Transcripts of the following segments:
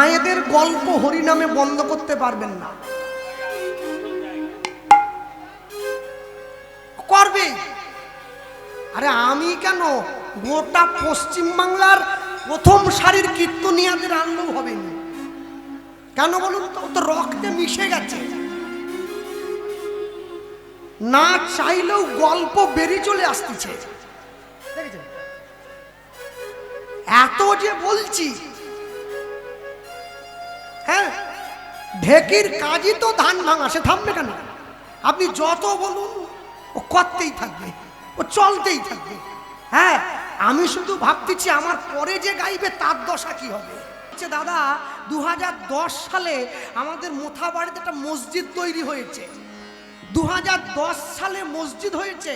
মায়েদের গল্প হরিনামে বন্ধ করতে পারবেন না, করবে। আরে আমি কেন, গোটা পশ্চিম বাংলার প্রথম সারির কীর্তনিয়াদের আনলেও হবে না। কেন বলুন তো, তো রক্তে মিশে গেছে। না চাইলেও গল্প বেরিয়ে চলে আসতেছে। এত যে বলছি, হ্যাঁ, ঢেকির কাজই তো ধান ভাঙা, সে থামবে কেন? আপনি যত বলুন ও করতেই থাকবে, ও চলতেই থাকবে। হ্যাঁ, আমি শুধু ভাবতেছি আমার পরে যে গাইবে তার দশা কি হবে। দাদা 2010 সালে আমাদের মোথাবাড়িতে একটা মসজিদ তৈরি হয়েছে। 2010 সালে মসজিদ হয়েছে,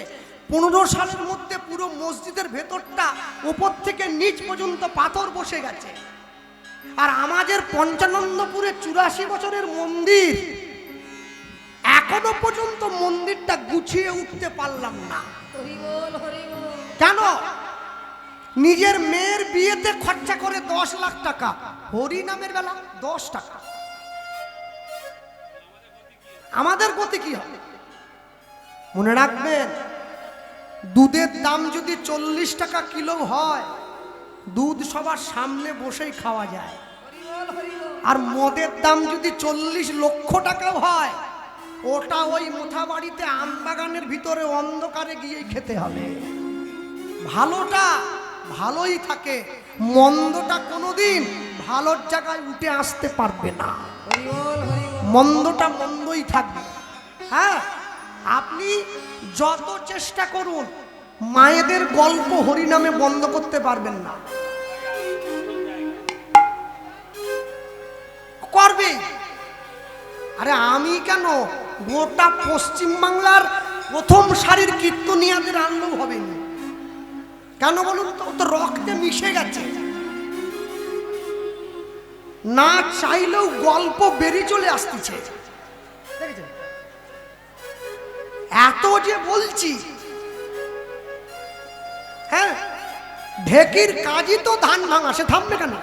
15 সালের মধ্যে পুরো মসজিদের ভেতরটা উপর থেকে নিচ পর্যন্ত পাথর বসে গেছে। আর আমাদের পঞ্চানন্দপুরে 84 বছরের মন্দির, এখনো পর্যন্ত মন্দিরটা গুছিয়ে উঠতে পারলাম না। কেন? নিজের মেয়ের বিয়েতে খরচা করে 10 লাখ টাকা, হরি নামের বেলা 10 টাকা। আমাদের গতি কি হবে? মনে রাখবেন, দুধের দাম যদি 40 টাকা কিলো হয়, দুধ সবার সামনে বসেই খাওয়া যায়। আর মদের দাম যদি 40 লক্ষ টাকাও হয়, ওটা ওই মোথাবাড়িতে আমবাগানের ভিতরে অন্ধকারে গিয়ে খেতে হবে। ভালোটা ভালোই থাকে, মন্দটা কোনোদিন ভালোর জায়গায় উঠে আসতে পারবে না। মন্দটা মন্দই থাকবে। হ্যাঁ, আপনি যত চেষ্টা করুন মায়েদের গল্প হরিনামে বন্ধ করতে পারবেন না, করবে। আরে আমি কেন, গোটা পশ্চিম বাংলার প্রথম সারির কীর্তনিয়াদের আনলেও হবে না। কেন বলুন তো, তো রক্তে মিশে গেছে। না চাইলেও গল্প বেরিয়ে চলে আসতেছে। এত যে বলছি, হ্যাঁ, ঢেকির কাজই তো ধান ভাঙা, সে থামবে কেন?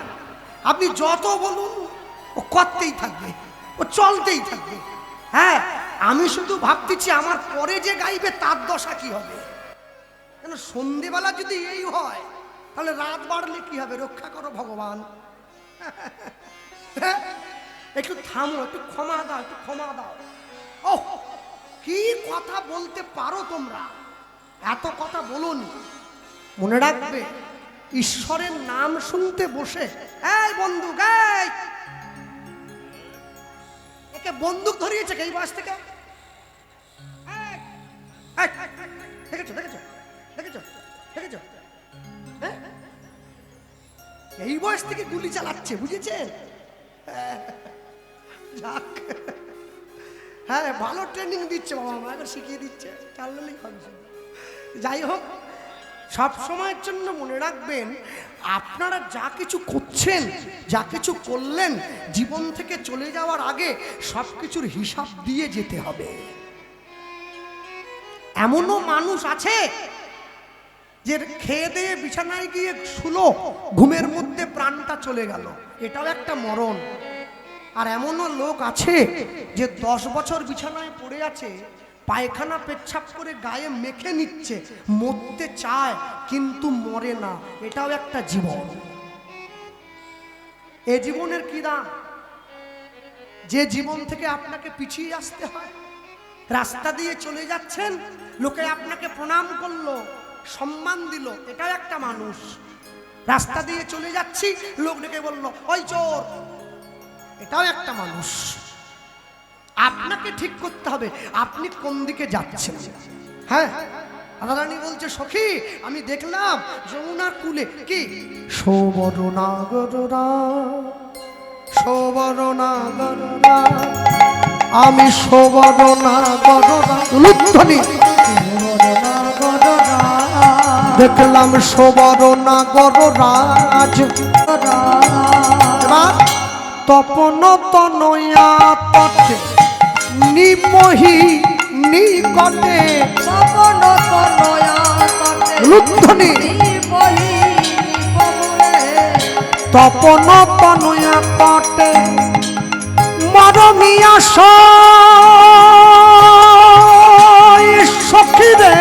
আপনি যত বলুন ও করতেই থাকবে, ও চলতেই থাকবে। হ্যাঁ, আমি শুধু ভাবতেছি আমার পরে যে গাইবে তার দশা কি হবে। কেন, সন্ধেবেলা যদি এই হয়, তাহলে রাত বাড়লে কি হবে? রক্ষা করো ভগবান। একটু থামো, একটু ক্ষমা দাও, একটু ক্ষমা দাও। ও কি কথা বলতে পারো তোমরা, এত কথা বলুন। মনে রাখবে, ঈশ্বরের নাম শুনতে বসে, এই বন্দুক, এই একে বন্দুক ধরিয়েছে এই বয়স থেকে। দেখেছো দেখেছো দেখেছো দেখেছো, এই বয়স থেকে গুলি চালাচ্ছে, বুঝেছেন? যাক, হ্যাঁ, ভালো ট্রেনিং দিচ্ছে বাবা মা, এখন শিখিয়ে দিচ্ছে, চাললেই হবে। যাই হোক, সব সময়ের জন্য মনে রাখবেন, আপনারা যা কিছু করছেন, যা কিছু করলেন, জীবন থেকে চলে যাওয়ার আগে সব কিছুর হিসাব দিয়ে যেতে হবে। এমনও মানুষ আছে যে খেয়ে দিয়ে বিছানায় গিয়ে শুলো, ঘুমের মধ্যে প্রাণটা চলে গেল, এটাও একটা মরণ। আর এমনও লোক আছে যে 10 বছর বিছানায় পড়ে আছে, পায়খানা পেচ্ছাপ করে গায়ে মেখে নিচ্ছে, মরতে চায় কিন্তু মরে না, এটাও একটা জীবন। এ জীবনের কি দাম? যে জীবন থেকে আপনাকে পিছিয়ে আসতে হয়। রাস্তা দিয়ে চলে যাচ্ছেন, লোকে আপনাকে প্রণাম করলো, সম্মান দিল, এটাও একটা মানুষ। রাস্তা দিয়ে চলে যাচ্ছি, লোক ডেকে বললো ওই চোর, এটাও একটা মানুষ। আপনাকে ঠিক করতে হবে আপনি কোন দিকে যাচ্ছেন। হ্যাঁ, রাধারানী বলছে, সখী আমি দেখলাম যমুনার কূলে কি সবরণা গররা, সবরণা গররা, আমি সবরণা গররা, উলুধ্বনি, দেখলাম সবরণা গররাজ, তপন তনয়া তটে নিমহি নিকটে, তপন তনয়া তটে উলুধ্বনি, তপন তনয়া তটে মরমিয়া সখী রে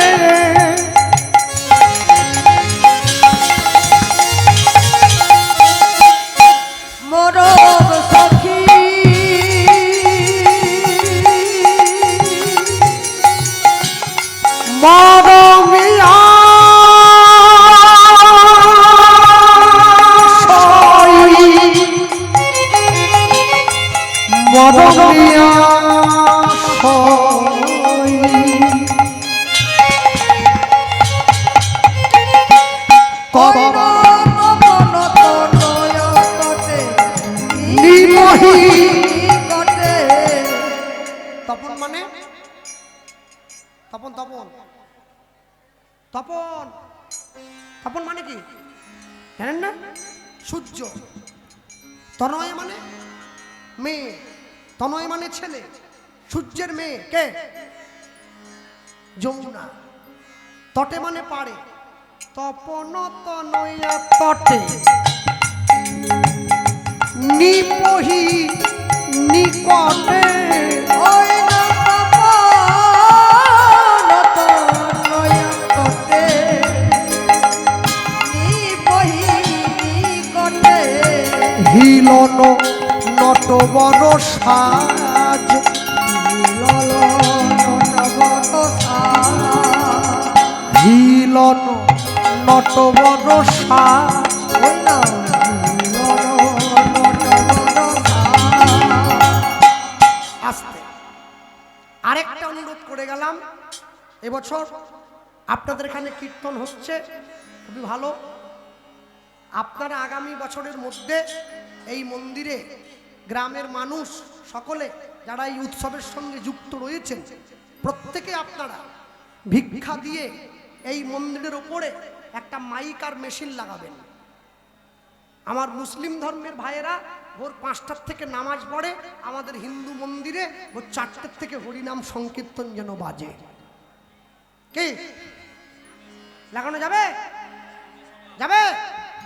মরম সখী মরমিয়া মরমিয়া তপন মানে তপন তপন তপন তপন মানে কি জানেন না? সূর্য। তনয় মানে মেয়ে, তনয় মানে ছেলে, সূর্যের মেয়ে কে? যমুনা। তটে মানে পারে, তপন তনয়া তটে নিপহি নিকটে ওই না তপন তনয়া তটে নিপহি নিকটে হিলন নটবর সাজ হিলন নটবর সাজ আসতে আরেকটা অনুরোধ করে গেলাম, এবছর আপনাদের এখানে কীর্তন হচ্ছে খুবই ভালো। আপনারা আগামী বছরের মধ্যে এই মন্দিরে গ্রামের মানুষ সকলে যারা এই উৎসবের সঙ্গে যুক্ত রয়েছেন প্রত্যেকে আপনারা ভিক্ষা দিয়ে এই মন্দিরের ওপরে একটা মাইক আর মেশিন লাগাবেন। আমার মুসলিম ধর্মের ভাইয়েরা ভোর 5টার থেকে নামাজ পড়ে, আমাদের হিন্দু মন্দিরে ভোর 4টার থেকে হরিনাম সংকীর্তন যেন বাজে। কি লাগানো যাবে? যাবে?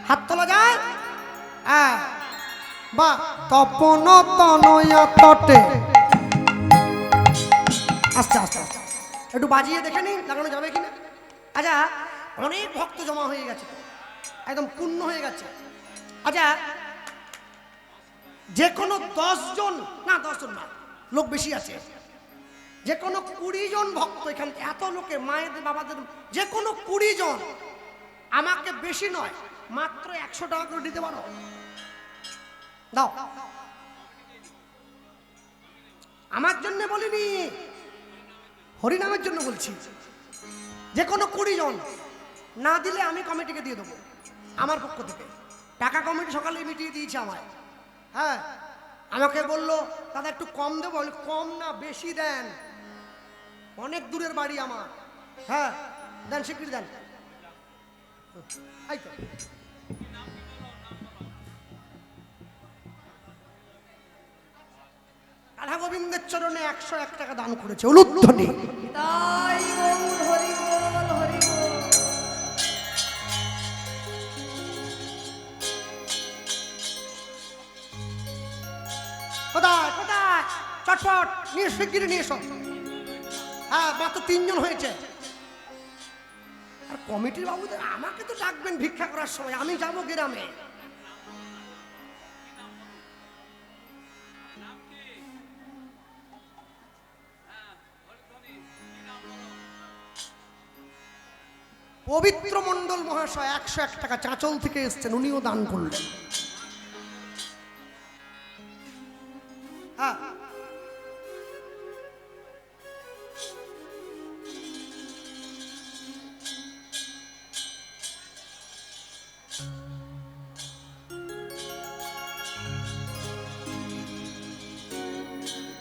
হাত তোলা যায়? হ্যাঁ বা তপন তনয়া তটে আস্তে আস্তে আস্তে একটু বাজিয়ে দেখে নিন লাগানো যাবে কিনা। আচ্ছা, অনেক ভক্ত জমা হয়ে গেছে, একদম পূর্ণ হয়ে গেছে। আচ্ছা, যে কোনো 10 জন না, 10 জন না, লোক বেশি আছে, যে কোনো 20 জন ভক্ত এখানে, এত লোকে মায়েদের বাবাদের, যে কোনো 20 জন আমাকে বেশি নয় মাত্র 100 টাকা করে দিতে পারো? দাও। আমার জন্য বলিনি, হরিনামের জন্য বলছি। যে কোনো 20 জন না দিলে আমি কমিটিকে দিয়ে দেবো আমার পক্ষ থেকে। টাকা কমিটি সকালে মিটিয়ে দিয়েছে আমায়। হ্যাঁ, আমাকে বললো দাদা একটু কম দেবো, কম না বেশি দেন, অনেক দূরের বাড়ি আমার। হ্যাঁ দেন, স্বীকৃতি দেন। এই তো রাধা গোবিন্দের চরণে 101 টাকা দান করেছে উলুধ্বনি। তাই গৌর হরি বল হরি বল। কোথায় কোথায় চটপট নিয়ে শিগগিরি নিয়ে এসো। হ্যাঁ, মাত্র 3 জন হয়েছে। আর কমিটির বাবুদের আমাকে তো ডাকবেন ভিক্ষা করার সময়, আমি যাবো গ্রামে। পবিত্র মণ্ডল মহাশয় 101 টাকা চাঁচল থেকে এসছেন, উনিও দান করলেন। হ্যাঁ,